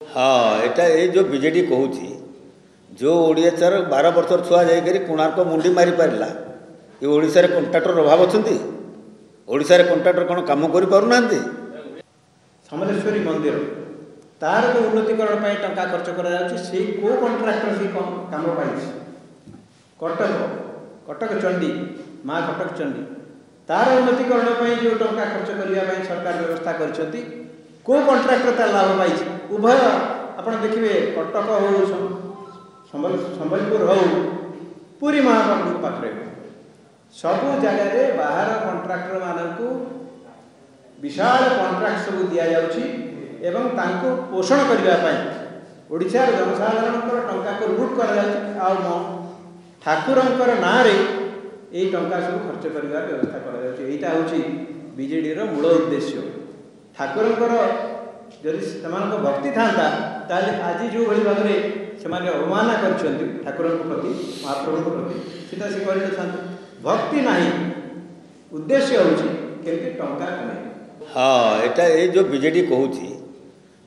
हाँ एटा ये जो बीजेडी कहूँ जो ओडियाचार 12 वर्षर छुआ जाकर कोणार्क मुंडी मारी पारा ये ओडिशारे कंट्राक्टर अभाव अच्छा ओडिशारे कंट्राक्टर कौन काम कर पारना समलेश्वरी मंदिर तार जो उन्नतिकरण पर टंका खर्च कर कंट्राक्टर से कम पाई कटक कटक चंडी माँ कटक चंडी तार उन्नतिकरण पर जो टंका खर्च करने सरकार व्यवस्था कर कंट्राक्टर तार लाभ पाई उभय आप देखिए कटक हो संबलपुर हो पूरी महाप्रभु पाखे सबू जगह बाहर कंट्राक्टर मानू विशाल कंट्राक्ट सब दि जाऊँ पोषण करने ओडिशार जनसाधारण टंका को लुट कर ठाकुर ना यही टंका सब खर्च करने व्यवस्था करा हूँ बीजेडी मूल उद्देश्य ठाकुर जदि से भक्ति था आज जो भाई भाव में से अवमानना कर ठाकुर प्रति महाप्रभु प्रति सीधा से कहते भक्ति ना उद्देश्य हूँ केमती टंका कमे। हाँ एटा ये जो बीजेडी कहूँ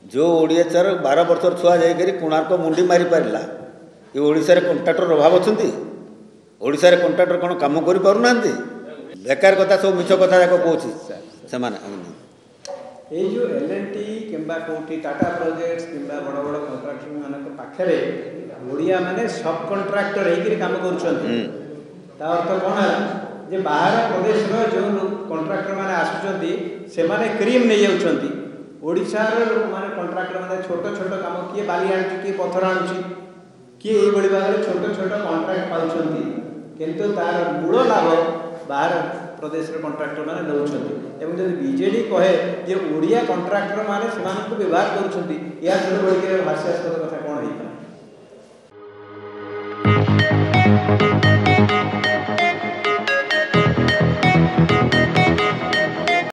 जो ओडियाचार 12 वर्षर छुआ जाकर कोणार्क मुंडी मारी पारा ये ओडिशारे कंट्राक्टर अभाव अच्छा ओडिशारे कंट्राक्टर कौन काम कर पारना बेकार कथा सब मिछ कथा जाक कहूँ ये जो L&T किंबा कौटी टाटा प्रोजेक्ट्स किंबा बड़ बड़ कंट्राक्टर मान पाखे ओडिया माने सब कंट्राक्टर होकर काम कर अर्थ कौन है जे बाहर प्रदेश जो कंट्राक्टर मैंने आसुँच से क्रीम नहीं जाऊँगी ओडिशार लोक मैंने कंट्राक्टर मैंने छोट छोट काम किए बाली आणुची किए पथर आणुची किए ये भाव में छोट छोट कंट्राक्ट पाँच किंतु तार मूल लाभ बाहर प्रदेश कंट्राक्टर मैंने नौकरी जब बीजेडी कहे जे ओडिया कंट्राक्टर मैंने व्यवहार कर हास्यास्पद